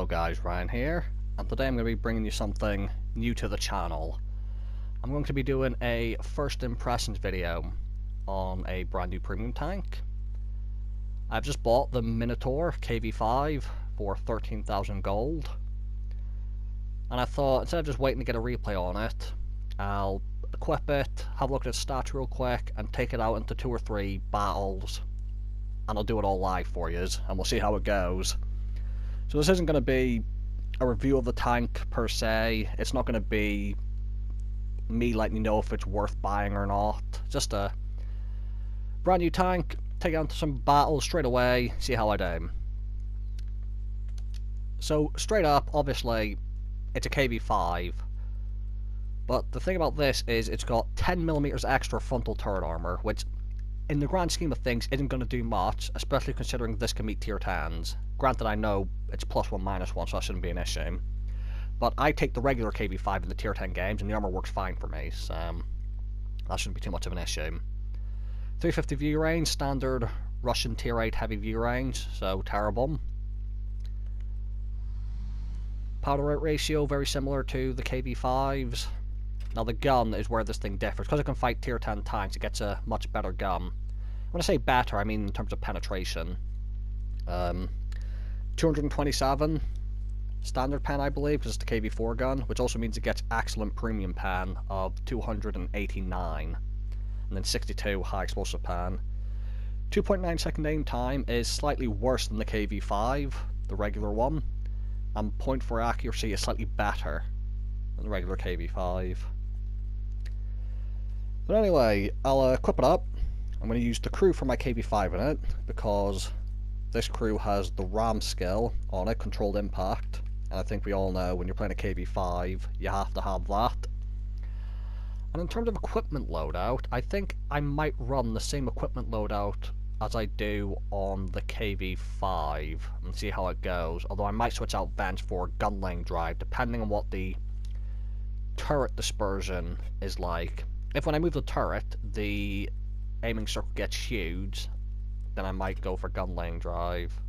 Hello guys, Ryan here, and today I'm going to be bringing you something new to the channel. I'm going to be doing a first impressions video on a brand new premium tank. I've just bought the Minotaur KV5 for 13,000 gold, and I thought instead of just waiting to get a replay on it, I'll equip it, have a look at its stats real quick, and take it out into 2 or 3 battles, and I'll do it all live for you, and we'll see how it goes. So this isn't going to be a review of the tank per se. It's not going to be me letting you know if it's worth buying or not. Just a brand new tank, take it out into some battles straight away, see how I do. So straight up, obviously, it's a KV5. But the thing about this is it's got 10mm extra frontal turret armor, which in the grand scheme of things isn't going to do much, especially considering this can meet tier 10s. Granted, I know it's +1, -1, so that shouldn't be an issue. But I take the regular KV5 in the tier 10 games, and the armor works fine for me, so that shouldn't be too much of an issue. 350 view range, standard Russian tier 8 heavy view range, so terrible. Powder rate ratio, very similar to the KV5s. Now the gun is where this thing differs. Because it can fight tier 10 tanks, it gets a much better gun. When I say better, I mean in terms of penetration. 227 standard pen, I believe, because it's the KV4 gun, which also means it gets excellent premium pen of 289, and then 62 high explosive pen. 2.9 second aim time is slightly worse than the KV5, the regular one, and 0.4 accuracy is slightly better than the regular KV5. But anyway, I'll equip it up. I'm going to use the crew for my KV5 in it, because this crew has the RAM skill on it, controlled impact, and I think we all know when you're playing a KV5 you have to have that. And in terms of equipment loadout, I think I might run the same equipment loadout as I do on the KV5 and see how it goes, although I might switch out vents for gun laying drive depending on what the turret dispersion is like. If when I move the turret the aiming circle gets huge, then I might go for gun laying drive.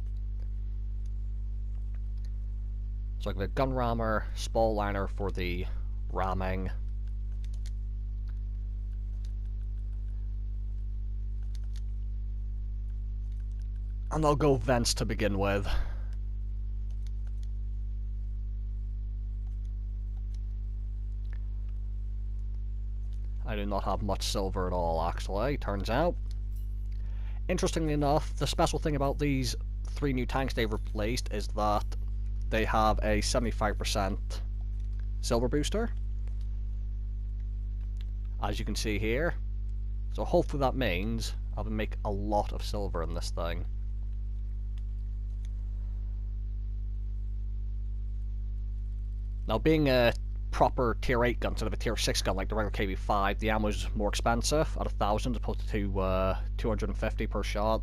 So I have a gun rammer, spall liner for the ramming. And I'll go vents to begin with. I do not have much silver at all, actually, turns out. Interestingly enough, the special thing about these 3 new tanks they've replaced is that they have a 75% silver booster, as you can see here. So hopefully that means I'll make a lot of silver in this thing. Now, being a proper tier 8 gun instead of a tier 6 gun like the regular KV5, the ammo is more expensive at 1,000 as opposed to 250 per shot.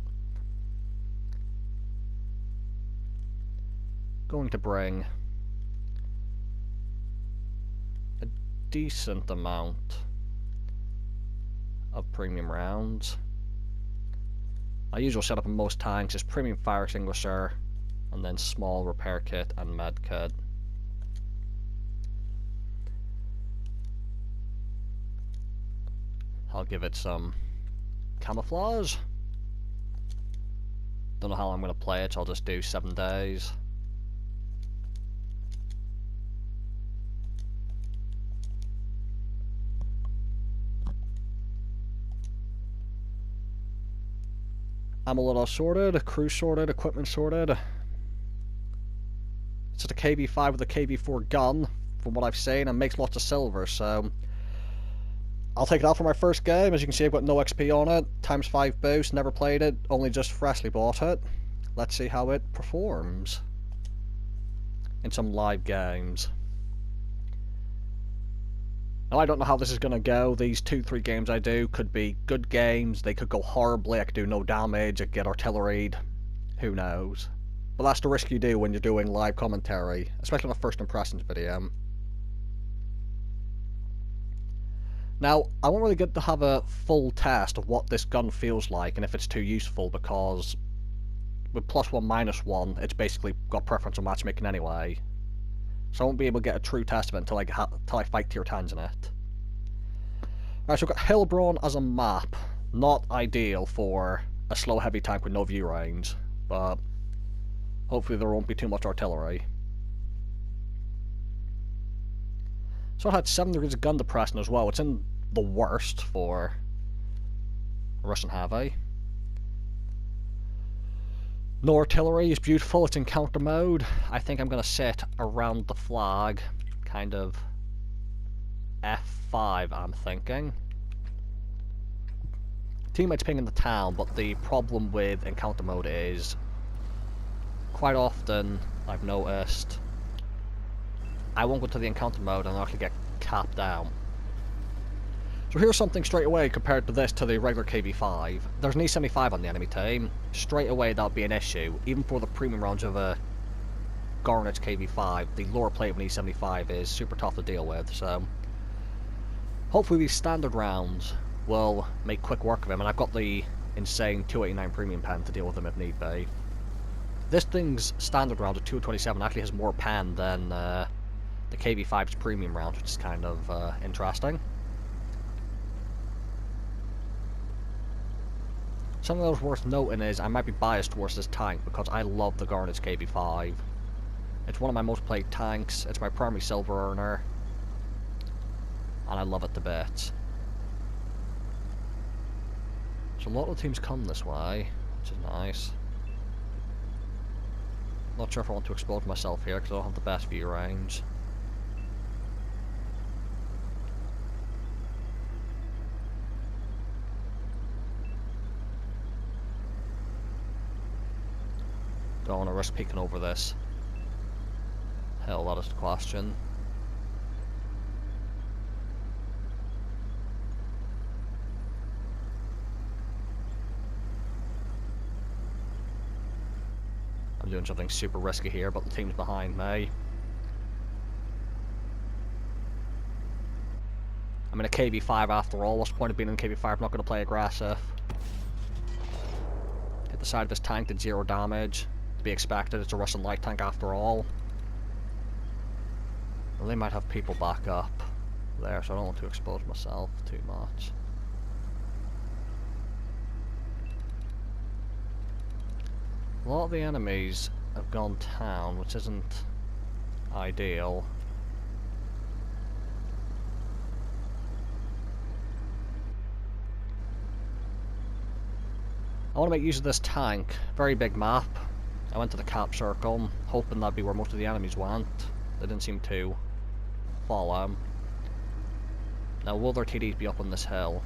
Going to bring a decent amount of premium rounds. My usual setup in most tanks is premium fire extinguisher and then small repair kit and med kit. I'll give it some camouflage. Don't know how I'm going to play it, so I'll just do 7 days. Ammo loadout sorted, crew sorted, equipment sorted. It's just a KV5 with a KV4 gun, from what I've seen, and makes lots of silver, so I'll take it out for my first game. As you can see, I've got no XP on it. ×5 boost, never played it, only just freshly bought it. Let's see how it performs in some live games. Now, I don't know how this is going to go. These 2-3 games I do could be good games, they could go horribly, I could do no damage, I could get artilleried, who knows. But that's the risk you do when you're doing live commentary, especially on a first impressions video. Now, I won't really get to have a full test of what this gun feels like and if it's too useful, because with +1, -1, it's basically got preferential matchmaking anyway. So I won't be able to get a true test of it until I fight tier 10s in it. Alright, so we've got Hillbrawn as a map. Not ideal for a slow heavy tank with no view range, but hopefully there won't be too much artillery. So I had 7 degrees of gun depression as well. It's in the worst for Russian heavy. No artillery is beautiful, it's in counter mode. I think I'm gonna sit around the flag, kind of F5 I'm thinking. Teammates ping in the town, but the problem with encounter mode is quite often I've noticed I won't go to the encounter mode and I'll actually get capped down. So here's something straight away compared to this to the regular KV5. There's an E75 on the enemy team. Straight away that'll be an issue. Even for the premium rounds of a Garnet KV5, the lower plate of an E75 is super tough to deal with, so hopefully these standard rounds will make quick work of him, and I've got the insane 289 premium pen to deal with him if need be. This thing's standard round of 227 actually has more pen than the KV5's premium round, which is kind of interesting. Something that was worth noting is I might be biased towards this tank because I love the Garnet's KV5. It's one of my most played tanks, it's my primary silver earner, and I love it to bits. So a lot of teams come this way, which is nice. Not sure if I want to expose myself here because I don't have the best view range. Don't want to risk peeking over this hill, that is the question. I'm doing something super risky here, but the team's behind me. I'm in a KV5 after all. What's the point of being in a KV5? I'm not going to play aggressive. Hit the side of this tank, did 0 damage. To be expected, it's a Russian light tank after all. Well, they might have people back up there, so I don't want to expose myself too much. A lot of the enemies have gone down, which isn't ideal. I want to make use of this tank. Very big map. I went to the cap circle, hoping that'd be where most of the enemies went. They didn't seem to follow him. Now, will their TDs be up on this hill?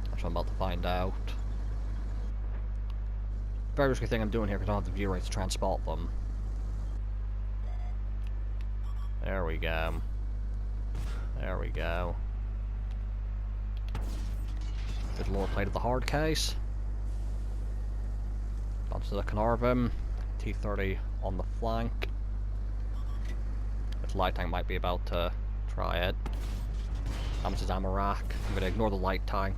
That's what I'm about to find out. Very risky thing I'm doing here because I don't have the view rate to try and spot them. There we go. There we go. Good lower plate of the hard case. Onto the Carnarvon. T30 on the flank. This light tank might be about to try it. How much is ammo rack? I'm going to ignore the light tank.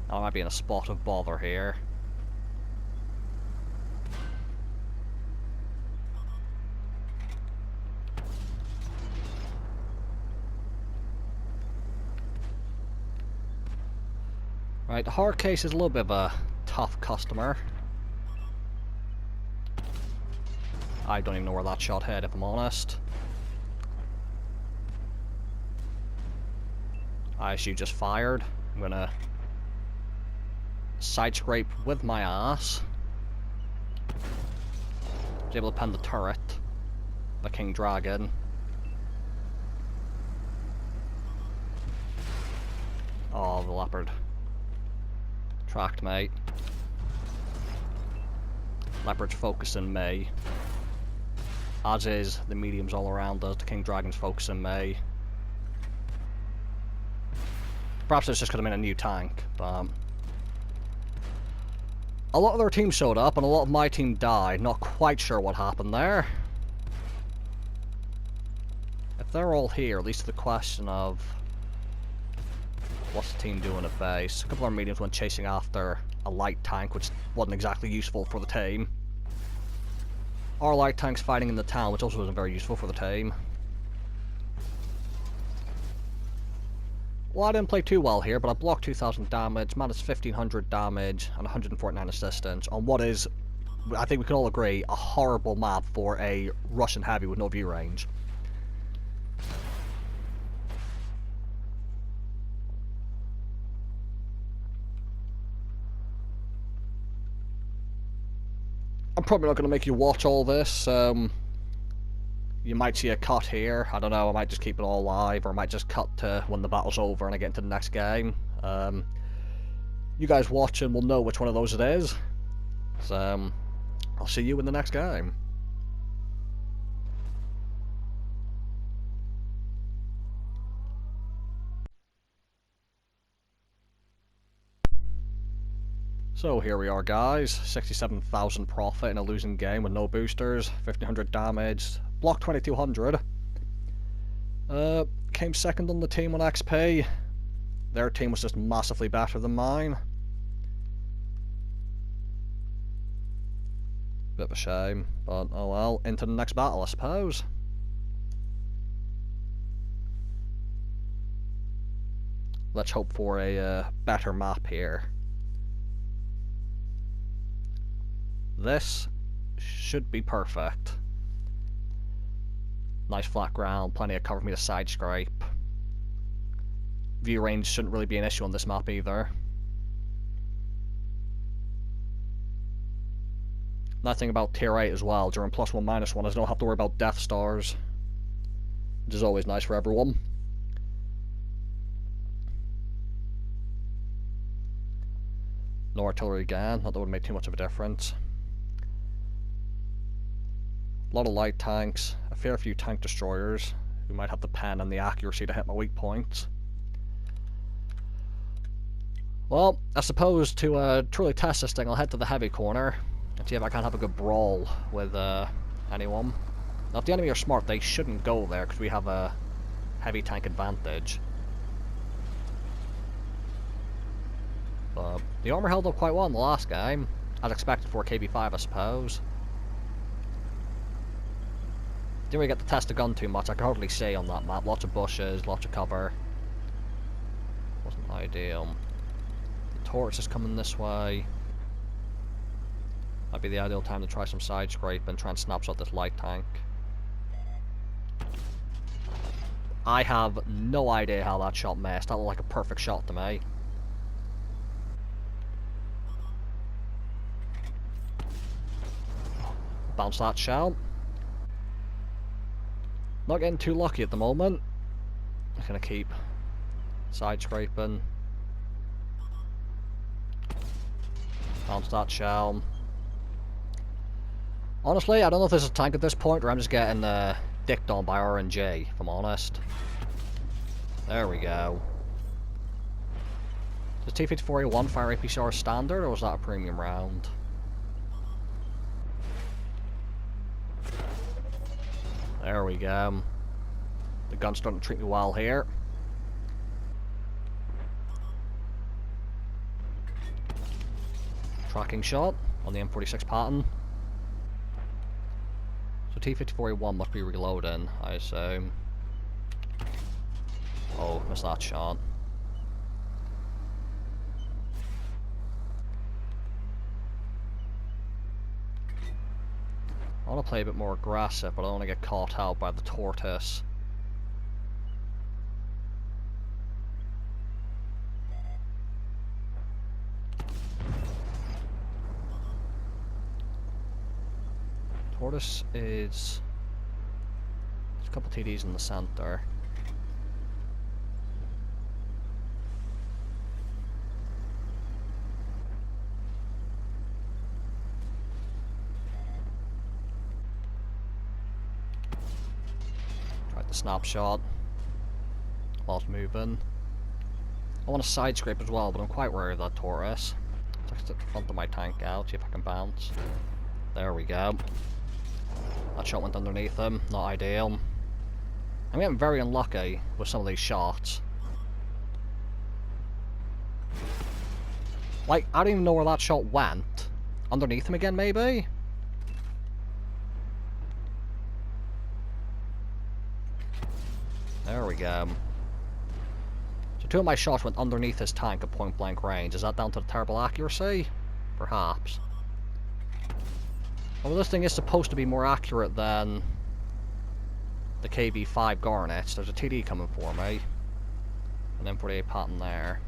I might be in a spot of bother here. Right, the hard case is a little bit of a tough customer. I don't even know where that shot hit, if I'm honest. I assume just fired. I'm gonna side scrape with my ass. Was able to pen the turret, the King Dragon. Oh, the leopard tracked me. Leopard's focusing me, as is the mediums all around us. The King Dragon's focusing me. Perhaps it's just because I'm in a new tank, but a lot of their team showed up and a lot of my team died. Not quite sure what happened there. if they're all here, at least the question of what's the team doing at base. A couple of our mediums went chasing after a light tank, which wasn't exactly useful for the team. Our light tanks fighting in the town, which also wasn't very useful for the team. Well, I didn't play too well here, but I blocked 2,000 damage, managed 1,500 damage, and 149 assistance on what is, I think we can all agree, a horrible map for a Russian heavy with no view range. I'm probably not going to make you watch all this. You might see a cut here. I don't know, I might just keep it all live, or I might just cut to when the battle's over and I get into the next game. You guys watching will know which one of those it is. So, I'll see you in the next game. So here we are, guys. 67,000 profit in a losing game with no boosters, 1,500 damage, block 2,200. Came second on the team on XP. Their team was just massively better than mine. Bit of a shame, but oh well. Into the next battle, I suppose. Let's hope for a better map here. This should be perfect. Nice flat ground, plenty of cover for me to side scrape. View range shouldn't really be an issue on this map either. Nice thing about tier 8 as well, during +1 -1 I don't have to worry about death stars, which is always nice for everyone. No artillery again, not that would make too much of a difference. A lot of light tanks, a fair few tank destroyers, who might have the pen and the accuracy to hit my weak points. Well, I suppose to truly test this thing, I'll head to the heavy corner and see if I can have a good brawl with anyone. Now, if the enemy are smart, they shouldn't go there because we have a heavy tank advantage. But the armor held up quite well in the last game, as expected for KV5, I suppose. Didn't really get to test the gun too much, I could hardly see on that map. Lots of bushes, lots of cover. Wasn't ideal. The torch is coming this way. Might be the ideal time to try some side scrape and try and snapshot this light tank. I have no idea how that shot missed. That looked like a perfect shot to me. Bounce that shell. Not getting too lucky at the moment. I'm gonna keep side scraping. Bounce that shell. Honestly, I don't know if this is a tank at this point, or I'm just getting dicked on by RNG, if I'm honest. There we go. Does T-54A1 fire APCR standard, or was that a premium round? There we go. The gun's starting to treat me well here. Tracking shot on the M46 pattern. So T-54A1 must be reloading, I assume. Oh, missed that shot. I want to play a bit more aggressive, but I don't want to get caught out by the tortoise. Tortoise is... There's a couple TDs in the center. Snapshot whilst moving. I want to side scrape as well, but I'm quite wary of that Taurus. Just at the front of my tank out, see if I can bounce. There we go. That shot went underneath him, not ideal. I'm getting very unlucky with some of these shots. Like, I don't even know where that shot went. Underneath him again, maybe? There we go. So 2 of my shots went underneath his tank at point blank range. Is that down to the terrible accuracy? Perhaps. Well, this thing is supposed to be more accurate than the KV5 Garnets. There's a TD coming for me. An M48 pattern there.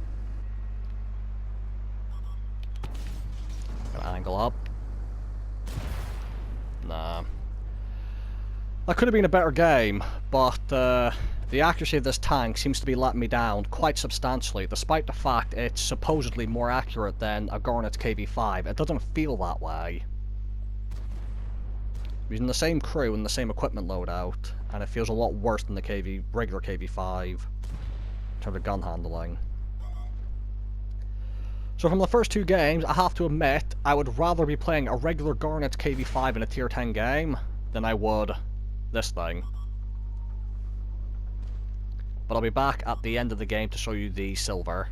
Gonna angle up. Nah. That could have been a better game, but the accuracy of this tank seems to be letting me down quite substantially, despite the fact it's supposedly more accurate than a Garnet's KV5. It doesn't feel that way. Using the same crew and the same equipment loadout, and it feels a lot worse than the regular KV5 in terms of gun handling. So from the first 2 games, I have to admit, I would rather be playing a regular Garnet's KV5 in a tier 10 game than I would this thing. But I'll be back at the end of the game to show you the silver.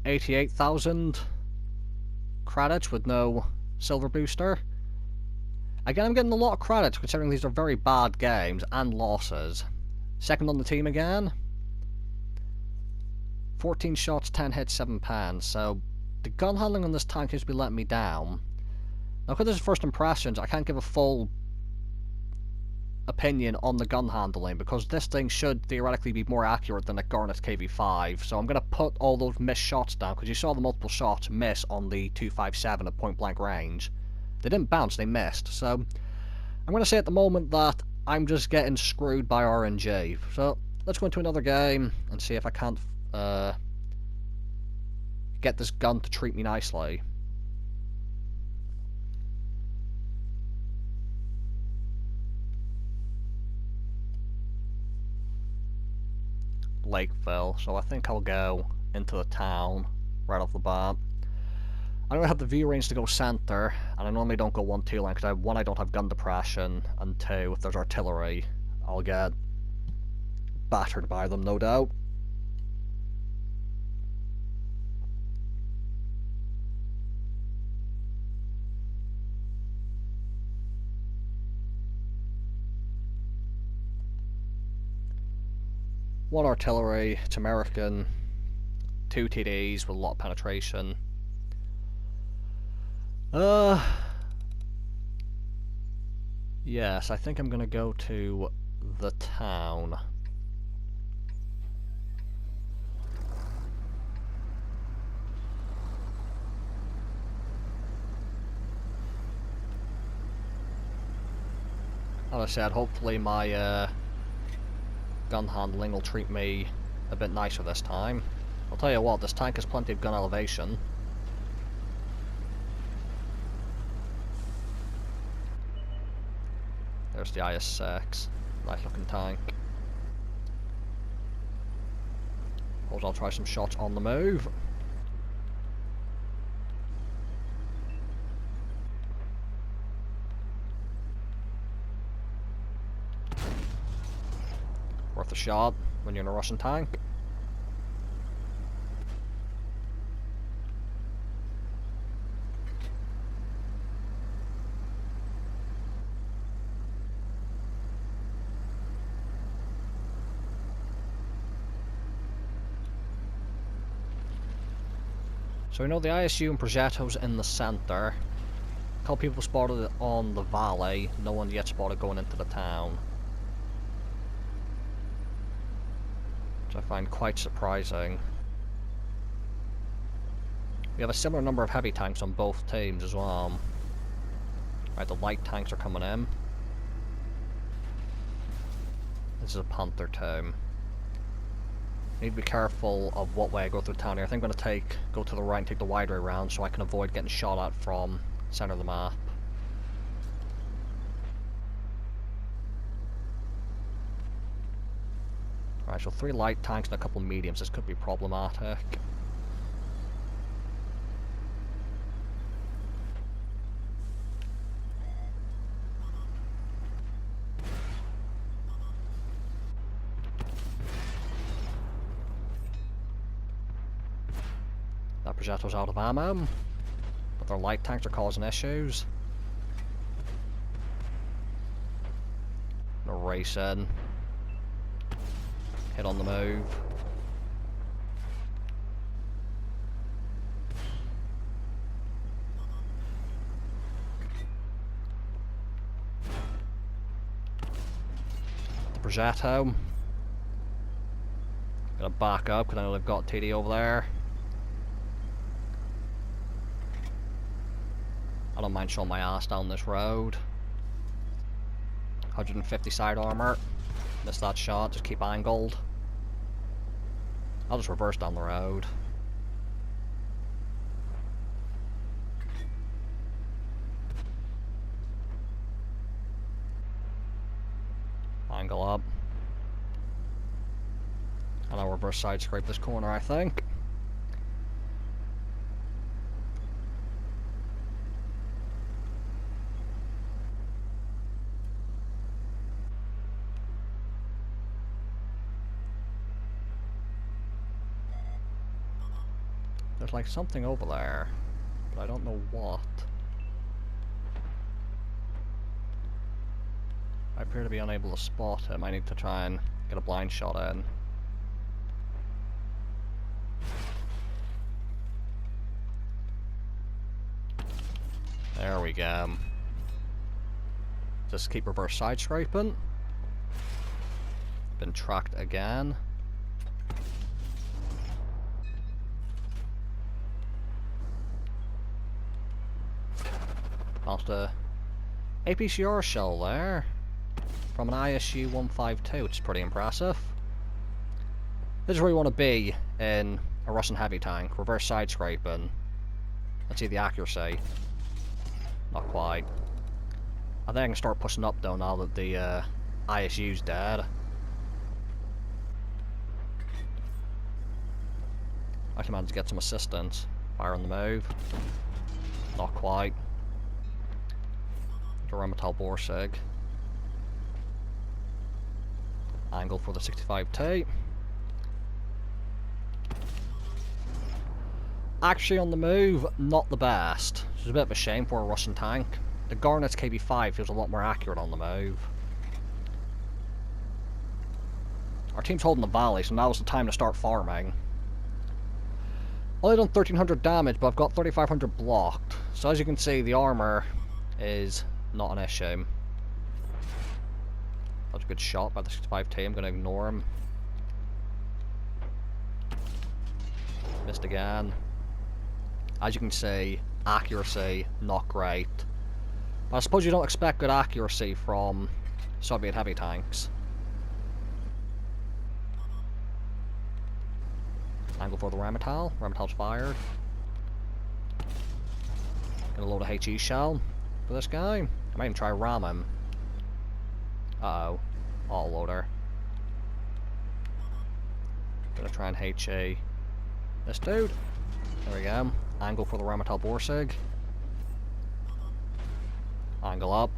$88,000 credits with no silver booster. Again, I'm getting a lot of credits considering these are very bad games and losses. Second on the team again. 14 shots, 10 hits, 7 pans. So the gun handling on this tank seems to be letting me down. Now, because this is first impressions, I can't give a full opinion on the gun handling because this thing should theoretically be more accurate than a Garnet KV5. So I'm going to put all those missed shots down because you saw the multiple shots miss on the 257 at point blank range. They didn't bounce, they missed. So I'm going to say at the moment that I'm just getting screwed by RNG. So let's go into another game and see if I can't get this gun to treat me nicely. Lakeville, so I think I'll go into the town right off the bat. I don't have the view range to go center, and I normally don't go 1-2 line because one, I don't have gun depression, and 2, if there's artillery, I'll get battered by them, no doubt. One artillery, it's American, 2 TDs with a lot of penetration. Yes, I think I'm gonna go to the town. As I said, hopefully my gun handling will treat me a bit nicer this time. I'll tell you what, this tank has plenty of gun elevation. There's the IS-6. Nice looking tank. Suppose I'll try some shots on the move. Worth a shot when you're in a Russian tank. So we know the ISU and Progetto's in the center. A couple people spotted it on the valley. No one yet spotted going into the town. Which I find quite surprising. We have a similar number of heavy tanks on both teams as well. Right, the light tanks are coming in. This is a Panther team. Need to be careful of what way I go through town here. I think I'm going to go to the right and take the wide way around so I can avoid getting shot at from center of the map. Alright, so 3 light tanks and a couple of mediums. This could be problematic. Projectile's out of ammo, but their light tanks are causing issues. Gonna race in. Hit on the move. The projectile. Gonna back up because I know they've got TD over there. I don't mind showing my ass down this road. 150 side armor. Missed that shot, just keep angled. I'll just reverse down the road. Angle up. And I'll reverse side scrape this corner, I think. There's like something over there, but I don't know what. I appear to be unable to spot him. I need to try and get a blind shot in. There we go. Just keep reverse side scraping. Been tracked again. Lost a APCR shell there from an ISU 152, which is pretty impressive. This is where you want to be in a Russian heavy tank. Reverse side scraping. Let's see the accuracy. Not quite. I think I can start pushing up though now that the ISU's dead. Actually managed to get some assistance. Fire on the move. Not quite. Rheinmetall Borsig. Angle for the 65T. Actually on the move, not the best. Which is a bit of a shame for a Russian tank. The Garnet's KV5 feels a lot more accurate on the move. Our team's holding the valley, so now's the time to start farming. Only done 1300 damage, but I've got 3500 blocked. So as you can see, the armor is not an issue. That's a good shot by the 65T. I'm going to ignore him. Missed again. As you can see, accuracy, not great. But I suppose you don't expect good accuracy from Soviet heavy tanks. Angle for the Rheinmetall. Rheinmetall's fired. Gonna load a HE shell for this guy. I might even try ram him. Uh-oh. Autoloader. Gonna try and HE this dude. There we go. Angle for the Rheinmetall Borsig. Angle up.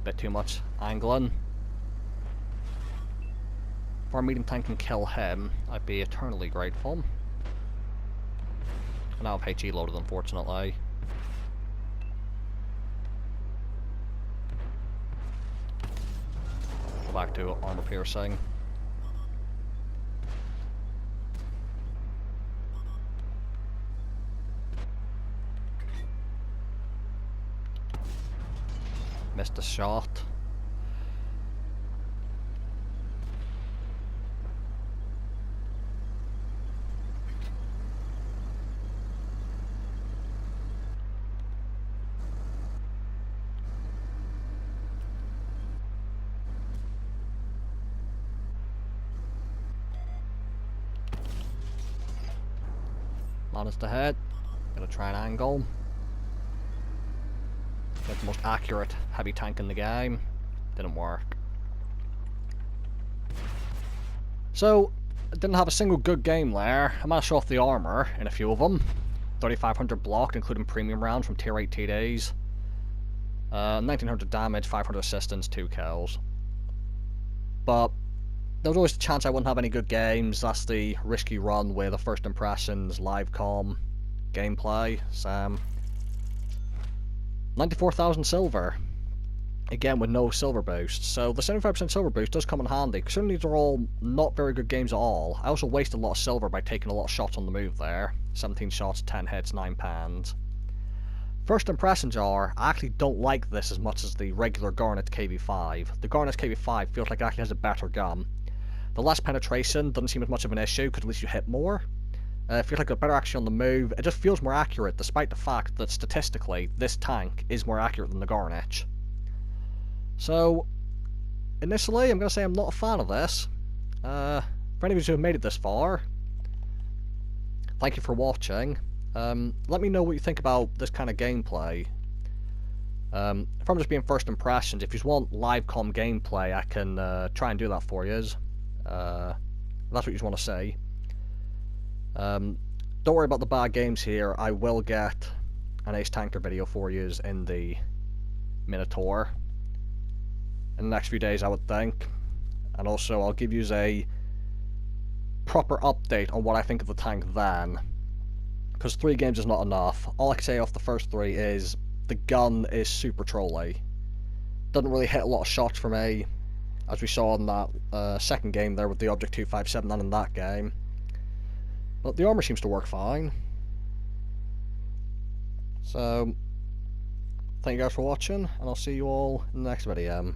Bit too much angling. If our medium tank can kill him, I'd be eternally grateful. I now have HE loaded, unfortunately. Go back to armor piercing. Missed a shot. Managed to hit. Gonna try an angle. Get the most accurate heavy tank in the game. Didn't work. So, I didn't have a single good game there. I managed to show off the armor in a few of them. 3500 blocked, including premium rounds from tier 8 TDs. 1900 damage, 500 assistance, 2 kills. But there was always the chance I wouldn't have any good games. That's the risky run with a first impressions, live com, gameplay. Sam, 94,000 silver. Again, with no silver boost. So the 75% silver boost does come in handy. Considering these are all not very good games at all, I also wasted a lot of silver by taking a lot of shots on the move there. 17 shots, 10 hits, 9 pans. First impressions are, I actually don't like this as much as the regular Garnet KV5. The Garnet KV5 feels like it actually has a better gun. The less penetration doesn't seem as much of an issue, because at least you hit more. It feels like a better action on the move. It just feels more accurate, despite the fact that statistically, this tank is more accurate than the Garnet. So, initially, I'm going to say I'm not a fan of this. For any of you who have made it this far, thank you for watching. Let me know what you think about this kind of gameplay. If I'm just being first impressions, if you just want live com gameplay, I can try and do that for you. That's what you just want to say. Don't worry about the bad games here. I will get an Ace Tanker video for you in the Minotaur in the next few days, I would think. And also, I'll give you a proper update on what I think of the tank then. Because 3 games is not enough. All I can say off the first 3 is the gun is super trolly. Doesn't really hit a lot of shots for me, as we saw in that second game there with the Object 257 and in that game. But the armor seems to work fine. So, thank you guys for watching, and I'll see you all in the next video.